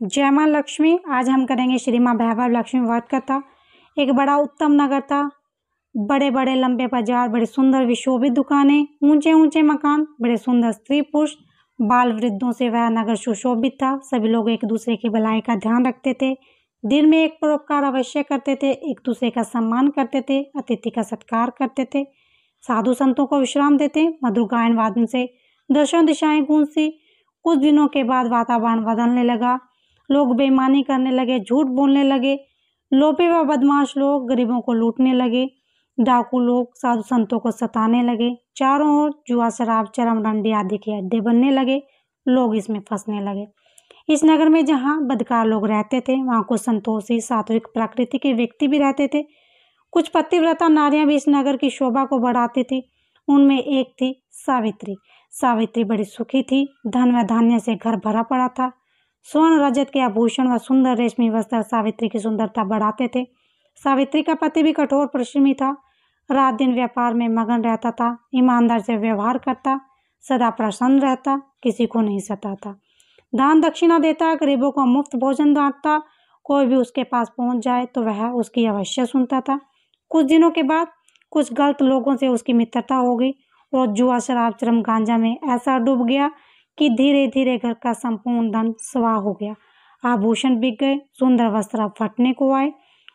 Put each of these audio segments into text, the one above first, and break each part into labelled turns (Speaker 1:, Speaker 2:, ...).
Speaker 1: जय माँ लक्ष्मी। आज हम करेंगे श्री माँ वैभव लक्ष्मी व्रत कथा। एक बड़ा उत्तम नगर था। बड़े बड़े लंबे बाजार, बड़े सुंदर विशोभित दुकानें, ऊंचे ऊंचे मकान, बड़े सुंदर स्त्री पुरुष, बाल वृद्धों से वह नगर सुशोभित था। सभी लोग एक दूसरे की भलाई का ध्यान रखते थे। दिन में एक परोपकार अवश्य करते थे, एक दूसरे का सम्मान करते थे, अतिथि का सत्कार करते थे, साधु संतों को विश्राम देते। मधुर गायन वादन से दशों दिशाएं गूंजती। कुछ दिनों के बाद वातावरण बदलने लगा। लोग बेईमानी करने लगे, झूठ बोलने लगे। लोभी व बदमाश लोग गरीबों को लूटने लगे। डाकू लोग साधु संतों को सताने लगे। चारों ओर जुआ, शराब, चरम रंडी आदि के अड्डे बनने लगे। लोग इसमें फंसने लगे। इस नगर में जहाँ बदकार लोग रहते थे, वहाँ कुछ संतोषी, सात्विक प्रकृति के व्यक्ति भी रहते थे। कुछ पतिव्रता नारियां भी इस नगर की शोभा को बढ़ाती थी। उनमें एक थी सावित्री। सावित्री बड़ी सुखी थी। धन व धान्य से घर भरा पड़ा था। स्वर्ण रजत के आभूषण व सुंदर रेशमी वस्त्र सावित्री की सुंदरता बढ़ाते थे। सावित्री का पति भी कठोर परिश्रमी था। रात दिन व्यापार में मगन रहता था। ईमानदार से व्यवहार करता, सदा प्रसन्न रहता, किसी को नहीं सताता, दान दक्षिणा देता, गरीबों को मुफ्त भोजन बांटता। कोई भी उसके पास पहुंच जाए तो वह उसकी अवश्य सुनता था। कुछ दिनों के बाद कुछ गलत लोगों से उसकी मित्रता हो गई और जुआ, शराब, चरम गांजा में ऐसा डूब गया कि धीरे धीरे घर का संपूर्ण धन स्वाह हो गया। आभूषण बिक गए, सुंदर वस्त्र फटने को आए।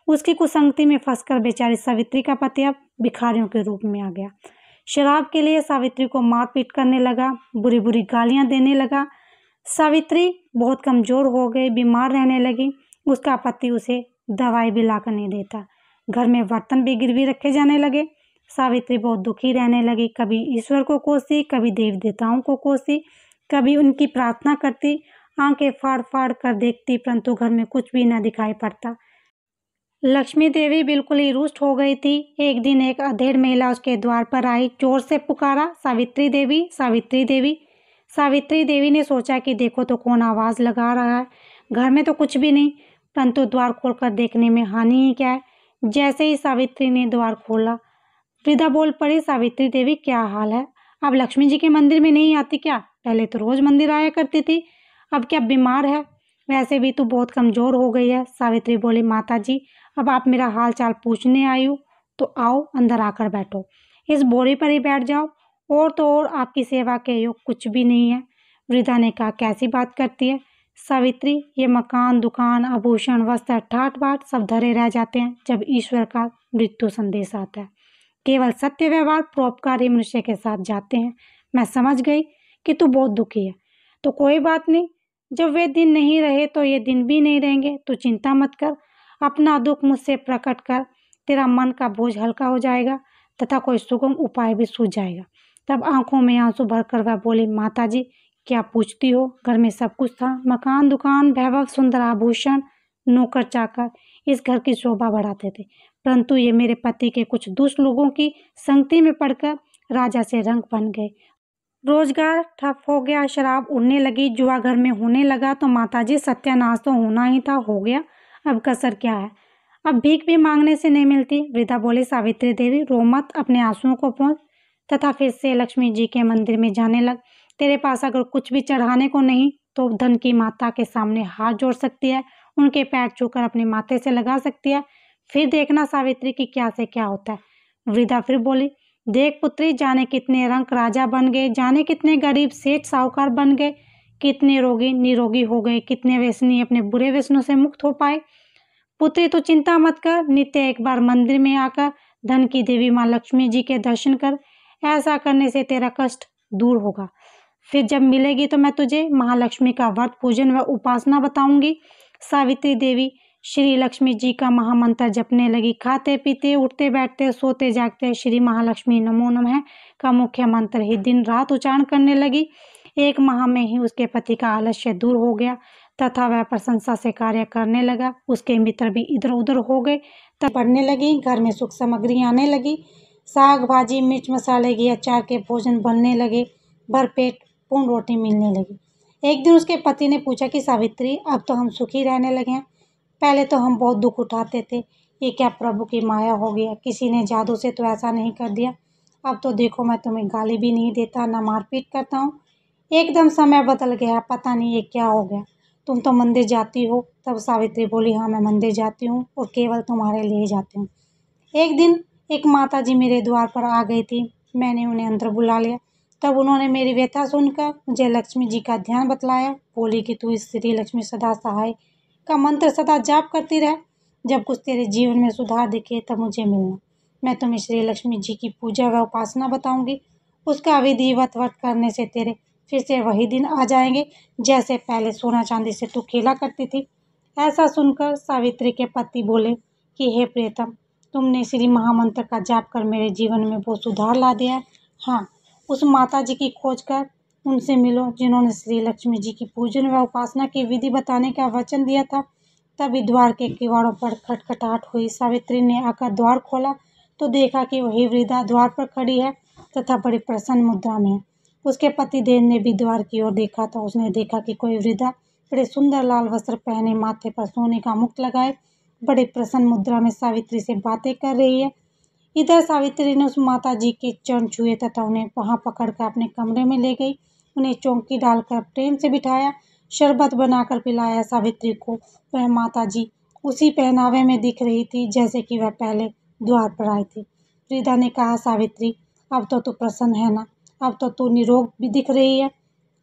Speaker 1: उसकी कुसंगति में फंसकर बेचारी सावित्री का पति अब भिखारियों के रूप में आ गया। शराब के लिए सावित्री को मारपीट करने लगा, बुरी बुरी गालियां देने लगा। सावित्री बहुत कमजोर हो गई, बीमार रहने लगी। उसका पति उसे दवाई भी लाकर नहीं देता। घर में बर्तन भी गिरवी रखे जाने लगे। सावित्री बहुत दुखी रहने लगी। कभी ईश्वर को कोसती, कभी देवी देवताओं को कोसती, कभी उनकी प्रार्थना करती, आंखें फाड़ फाड़ कर देखती, परंतु घर में कुछ भी न दिखाई पड़ता। लक्ष्मी देवी बिल्कुल ही रुष्ट हो गई थी। एक दिन एक अधेड़ महिला उसके द्वार पर आई, जोर से पुकारा, सावित्री देवी, सावित्री देवी। सावित्री देवी ने सोचा कि देखो तो कौन आवाज लगा रहा है। घर में तो कुछ भी नहीं, परंतु द्वार खोलकर देखने में हानि ही क्या है। जैसे ही सावित्री ने द्वार खोला, वृद्धा बोल पड़ी, सावित्री देवी क्या हाल है? अब लक्ष्मी जी के मंदिर में नहीं आती क्या? पहले तो रोज मंदिर आया करती थी, अब क्या बीमार है? वैसे भी तू बहुत कमजोर हो गई है। सावित्री बोली, माता जी, अब आप मेरा हाल चाल पूछने आई हो तो आओ अंदर आकर बैठो, इस बोरी पर ही बैठ जाओ। और तो और आपकी सेवा के योग कुछ भी नहीं है। वृद्धा ने कहा, कैसी बात करती है सावित्री? ये मकान, दुकान, आभूषण, वस्त्र, ठाट बाट सब धरे रह जाते हैं जब ईश्वर का मृत्यु संदेश आता है। केवल सत्य व्यवहार, परोपकारी मनुष्य के साथ जाते हैं। मैं समझ गई कि तू बहुत दुखी है, तो कोई बात नहीं, जब वे दिन नहीं रहे तो ये दिन भी नहीं रहेंगे। तू चिंता मत कर, अपना दुख मुझसे प्रकट कर, तेरा मन का बोझ हल्का हो जाएगा तथा कोई सुगम उपाय भी सूझ जाएगा। तब आंखों में आंसू भरकर वह बोली, माता जी क्या पूछती हो? घर में सब कुछ था, मकान, दुकान, वैभव, सुंदर आभूषण, नौकर चाकर इस घर की शोभा बढ़ाते थे, परंतु ये मेरे पति के कुछ दुष्ट लोगों की संगति में पड़कर राजा से रंग बन गए। रोजगार ठप हो गया, शराब उड़ने लगी, जुआ घर में होने लगा। तो माताजी सत्यानाश तो होना ही था, हो गया, अब कसर क्या है? अब भीख भी मांगने से नहीं मिलती। वृद्धा बोली, सावित्री देवी रो मत, अपने आंसुओं को पोंछ तथा फिर से लक्ष्मी जी के मंदिर में जाने लग। तेरे पास अगर कुछ भी चढ़ाने को नहीं तो धन की माता के सामने हाथ जोड़ सकती है, उनके पैर छूकर अपने माथे से लगा सकती है, फिर देखना सावित्री की क्या से क्या होता है। वृद्धा फिर बोली, देख पुत्री, जाने कितने रंक राजा बन गए, जाने कितने गरीब सेठ साहूकार बन गए, कितने रोगी निरोगी हो गए, कितने व्यसनी अपने बुरे व्यसनों से मुक्त हो पाए। पुत्री तू चिंता मत कर, नित्य एक बार मंदिर में आकर धन की देवी माँ लक्ष्मी जी के दर्शन कर। ऐसा करने से तेरा कष्ट दूर होगा। फिर जब मिलेगी तो मैं तुझे महालक्ष्मी का व्रत, पूजन व उपासना बताऊंगी। सावित्री देवी श्री लक्ष्मी जी का महामंत्र जपने लगी। खाते पीते, उठते बैठते, सोते जागते श्री महालक्ष्मी नमो नमः का मुख्य मंत्र ही दिन रात उच्चारण करने लगी। एक माह में ही उसके पति का आलस्य दूर हो गया तथा वह प्रशंसा से कार्य करने लगा। उसके मित्र भी इधर उधर हो गए, तब बढ़ने लगी। घर में सुख सामग्री आने लगी। साग भाजी, मिर्च मसाले, घी अचार के भोजन बनने लगे। भरपेट पूर्ण रोटी मिलने लगी। एक दिन उसके पति ने पूछा कि सावित्री, अब तो हम सुखी रहने लगे हैं, पहले तो हम बहुत दुख उठाते थे, ये क्या प्रभु की माया हो गया? किसी ने जादू से तो ऐसा नहीं कर दिया। अब तो देखो मैं तुम्हें गाली भी नहीं देता, ना मारपीट करता हूँ। एकदम समय बदल गया, पता नहीं ये क्या हो गया। तुम तो मंदिर जाती हो। तब सावित्री बोली, हाँ मैं मंदिर जाती हूँ और केवल तुम्हारे लिए जाती हूँ। एक दिन एक माता जी मेरे द्वार पर आ गई थी। मैंने उन्हें अंदर बुला लिया। तब उन्होंने मेरी व्यथा सुनकर मुझे लक्ष्मी जी का ध्यान बतलाया। बोली कि तू इस श्री लक्ष्मी सदा सहाय का मंत्र सदा जाप करती रह। जब कुछ तेरे जीवन में सुधार दिखे तब मुझे मिलना। मैं तुम्हें श्री लक्ष्मी जी की पूजा व उपासना बताऊंगी। उसका विधिवत व्रत करने से तेरे फिर से वही दिन आ जाएंगे जैसे पहले सोना चांदी से तू खेला करती थी। ऐसा सुनकर सावित्री के पति बोले कि हे प्रियतम, तुमने श्री महामंत्र का जाप कर मेरे जीवन में वो सुधार ला दिया है। हाँ, उस माता जी की खोज कर उनसे मिलो जिन्होंने श्री लक्ष्मी जी की पूजन व उपासना की विधि बताने का वचन दिया था। तभी द्वार के किवाड़ों पर खटखटाहट हुई। सावित्री ने आकर द्वार खोला तो देखा कि वही वृद्धा द्वार पर खड़ी है तथा बड़ी प्रसन्न मुद्रा में है। उसके पतिदेव ने भी द्वार की ओर देखा तो उसने देखा कि कोई वृद्धा बड़े सुंदर लाल वस्त्र पहने, माथे पर सोने का मुकुट लगाए, बड़े प्रसन्न मुद्रा में सावित्री से बातें कर रही है। इधर सावित्री ने उस माता जी के चरण छुए तथा उन्हें वहां पकड़कर अपने कमरे में ले गई। उन्हें चौकी डालकर प्रेम से बिठाया, शरबत बनाकर पिलाया। सावित्री को वह माता जी उसी पहनावे में दिख रही थी जैसे कि वह पहले द्वार पर आई थी। वृद्धा ने कहा, सावित्री अब तो तू प्रसन्न है ना? अब तो तू निरोग भी दिख रही है।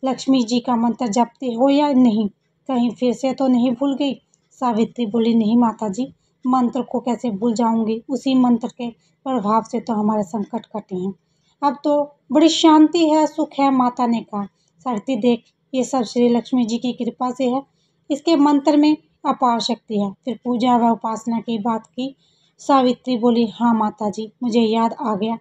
Speaker 1: लक्ष्मी जी का मंत्र जपती हो या नहीं? कहीं फिर से तो नहीं भूल गई? सावित्री बोली, नहीं माता जी, मंत्र को कैसे भूल जाऊंगी। उसी मंत्र के प्रभाव से तो हमारे संकट कटे हैं। अब तो बड़ी शांति है, सुख है। माता ने कहा, सावित्री देख, ये सब श्री लक्ष्मी जी की कृपा से है। इसके मंत्र में अपार शक्ति है। फिर पूजा व उपासना की बात की। सावित्री बोली, हाँ माता जी, मुझे याद आ गया।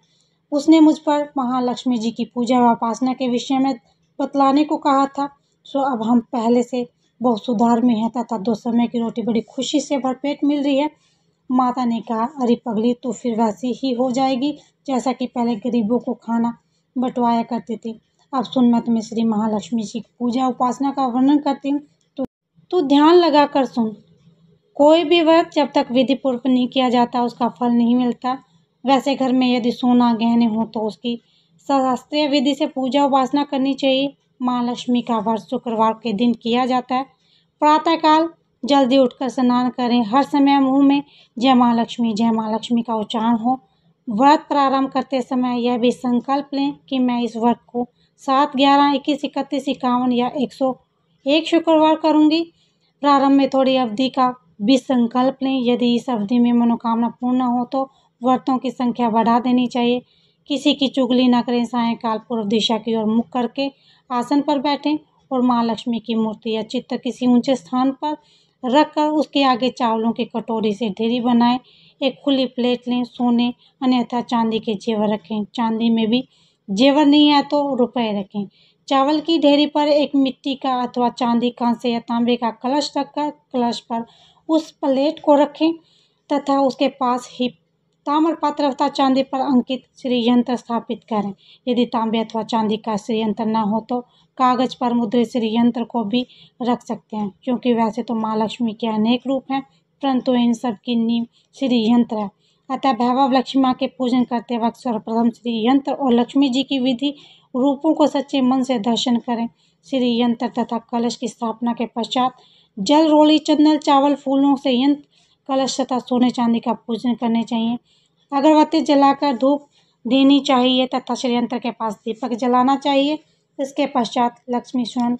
Speaker 1: उसने मुझ पर महालक्ष्मी जी की पूजा व उपासना के विषय में बतलाने को कहा था। सो अब हम पहले से बहुत सुधार में हैं तथा 2 समय की रोटी बड़ी खुशी से भरपेट मिल रही है। माता ने कहा, अरे पगली, तू फिर वैसी ही हो जाएगी जैसा कि पहले गरीबों को खाना बंटवाया करती थी। अब सुन, मैं तुम्हें श्री महालक्ष्मी जी की पूजा उपासना का वर्णन करती हूँ। तू ध्यान लगा कर सुन। कोई भी व्रत जब तक विधि पूर्वक नहीं किया जाता उसका फल नहीं मिलता। वैसे घर में यदि सोना गहने हो तो उसकी शास्त्रीय विधि से पूजा उपासना करनी चाहिए। माँ लक्ष्मी का व्रत शुक्रवार के दिन किया जाता है। प्रातःकाल जल्दी उठकर स्नान करें। हर समय मुंह में जय माँ लक्ष्मी का उच्चारण हो। व्रत प्रारंभ करते समय यह भी संकल्प लें कि मैं इस व्रत को 7, 11, 21, 31, 51 या 101 शुक्रवार करूँगी। प्रारंभ में थोड़ी अवधि का भी संकल्प लें। यदि इस अवधि में मनोकामना पूर्ण हो तो व्रतों की संख्या बढ़ा देनी चाहिए। किसी की चुगली न करें। सायंकाल पूर्व दिशा की ओर मुख करके आसन पर बैठें और माँ लक्ष्मी की मूर्ति या चित्र किसी ऊंचे स्थान पर रखकर उसके आगे चावलों की कटोरी से ढेरी बनाएं। एक खुली प्लेट लें। सोने अन्यथा चांदी के जेवर रखें। चांदी में भी जेवर नहीं है तो रुपए रखें। चावल की ढेरी पर एक मिट्टी का अथवा चांदी, कांसे या तांबे का कलश रखकर कलश पर उस प्लेट को रखें तथा उसके पास ही ताम्र पात्र अथवा चांदी पर अंकित श्री यंत्र स्थापित करें। यदि तांबे अथवा चांदी का श्री यंत्र न हो तो कागज पर मुद्रित श्री यंत्र को भी रख सकते हैं, क्योंकि वैसे तो माँ लक्ष्मी के अनेक रूप हैं परंतु इन सब की नींव श्री यंत्र है। अतः वैभव लक्ष्मी माँ के पूजन करते वक्त सर्वप्रथम श्री यंत्र और लक्ष्मी जी की विधि रूपों को सच्चे मन से दर्शन करें। श्री यंत्र तथा कलश की स्थापना के पश्चात जल, रोली, चंदन, चावल, फूलों से यंत्र, कलश तथा सोने चांदी का पूजन करने चाहिए। अगरबत्ती जलाकर धूप देनी चाहिए तथा श्री यंत्र के पास दीपक जलाना चाहिए। इसके पश्चात लक्ष्मी स्वयं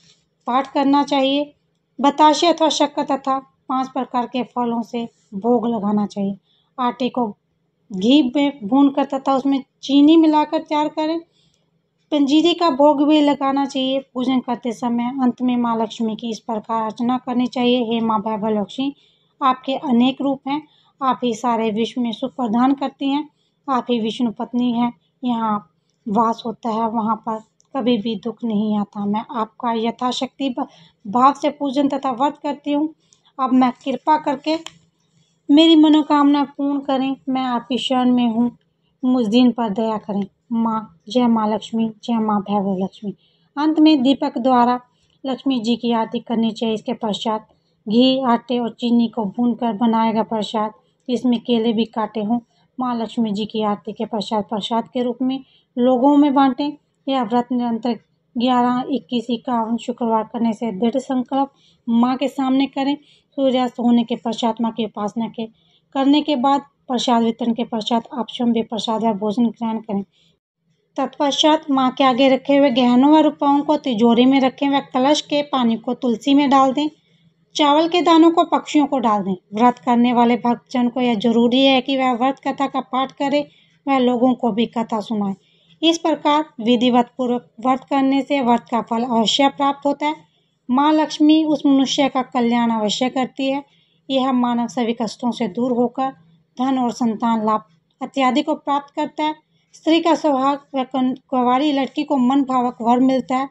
Speaker 1: पाठ करना चाहिए। बताशे अथवा शक्कर तथा 5 प्रकार के फलों से भोग लगाना चाहिए। आटे को घी में भूनकर तथा उसमें चीनी मिलाकर तैयार करें। पंजीरी का भोग भी लगाना चाहिए। पूजन करते समय अंत में माँ लक्ष्मी की इस प्रकार अर्चना करनी चाहिए, हे माँ वैभव लक्ष्मी, आपके अनेक रूप हैं। आप ही सारे विश्व में सुख प्रदान करती हैं। आप ही विष्णु पत्नी हैं। यहाँ वास होता है, वहाँ पर कभी भी दुख नहीं आता। मैं आपका यथाशक्ति भाव से पूजन तथा व्रत करती हूँ। अब मैं कृपा करके मेरी मनोकामना पूर्ण करें। मैं आपकी शरण में हूँ, मुझ दिन पर दया करें। माँ, जय माँ लक्ष्मी, जय माँ वैभव लक्ष्मी। अंत में दीपक द्वारा लक्ष्मी जी की आरती करनी चाहिए। इसके पश्चात घी, आटे और चीनी को भूनकर बनाएगा प्रसाद, इसमें केले भी काटे हों। माँ लक्ष्मी जी की आरती के पश्चात प्रसाद के रूप में लोगों में बांटें। यह व्रत निरंतर 11, 21, 51 शुक्रवार करने से दृढ़ संकल्प माँ के सामने करें। सूर्यास्त होने के पश्चात माँ की उपासना करने के बाद प्रसाद वितरण के पश्चात आप स्वयं भी प्रसाद व भोजन ग्रहण करें। तत्पश्चात माँ के आगे रखे हुए गहनों व रुपयों को तिजोरी में रखें व कलश के पानी को तुलसी में डाल दें। चावल के दानों को पक्षियों को डाल दें। व्रत करने वाले भक्तजन को यह जरूरी है कि वह व्रत कथा का पाठ करे व लोगों को भी कथा सुनाए। इस प्रकार विधिवत पूर्वक व्रत करने से व्रत का फल अवश्य प्राप्त होता है। माँ लक्ष्मी उस मनुष्य का कल्याण अवश्य करती है। यह मानव सभी कष्टों से दूर होकर धन और संतान लाभ इत्यादि को प्राप्त करता है। स्त्री का सौभाग व कुंवारी लड़की को मन भावक वर मिलता है।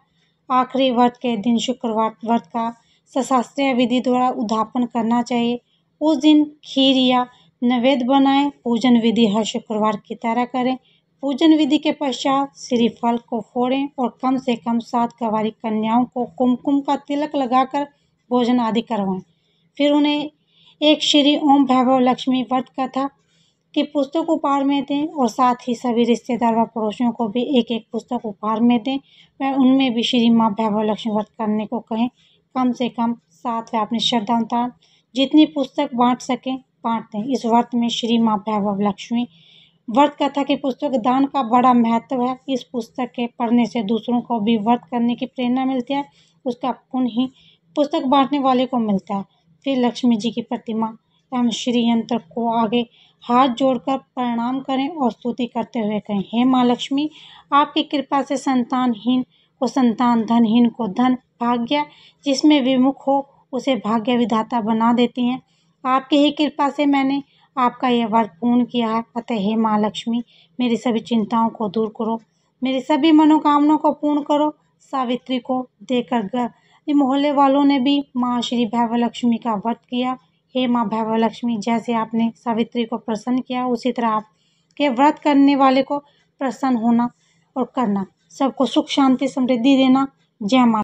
Speaker 1: आखिरी व्रत के दिन शुक्रवार व्रत का शास्त्रीय विधि द्वारा उद्यापन करना चाहिए। उस दिन खीर या नैवेद्य बनाएं। पूजन विधि हर शुक्रवार की तरह करें। पूजन विधि के पश्चात श्रीफल को फोड़ें और कम से कम 7 कुंवारी कन्याओं को कुमकुम का तिलक लगाकर भोजन आदि करवाएं। फिर उन्हें एक श्री ओम वैभव लक्ष्मी व्रत कथा की पुस्तक उपहार में दें और साथ ही सभी रिश्तेदार व पड़ोसियों को भी एक एक पुस्तक उपहार में दें व उनमें भी श्री माँ वैभव लक्ष्मी व्रत करने को कहें। कम से कम 7 व अपनी श्रद्धा अनुसार जितनी पुस्तक बांट सकें बांट दें। इस व्रत में श्री माँ वैभव लक्ष्मी व्रत कथा की पुस्तक दान का बड़ा महत्व है। इस पुस्तक के पढ़ने से दूसरों को भी व्रत करने की प्रेरणा मिलती है। उसका पुण्य ही पुस्तक बांटने वाले को मिलता है। फिर लक्ष्मी जी की प्रतिमा एवं श्री यंत्र को आगे हाथ जोड़कर प्रणाम करें और स्तुति करते हुए कहें, हे माँ लक्ष्मी, आपकी कृपा से संतानहीन को संतान, धनहीन को धन, भाग्य जिसमें विमुख हो उसे भाग्य विधाता बना देती हैं। आपकी ही कृपा से मैंने आपका यह व्रत पूर्ण किया है। अतः हे माँ लक्ष्मी, मेरी सभी चिंताओं को दूर करो, मेरी सभी मनोकामनाओं को पूर्ण करो। सावित्री को देखकर मोहल्ले वालों ने भी माँ श्री वैभव लक्ष्मी का व्रत किया। हे माँ वैभव लक्ष्मी, जैसे आपने सावित्री को प्रसन्न किया उसी तरह आपके व्रत करने वाले को प्रसन्न होना और करना। सबको सुख शांति समृद्धि देना। जय माँ।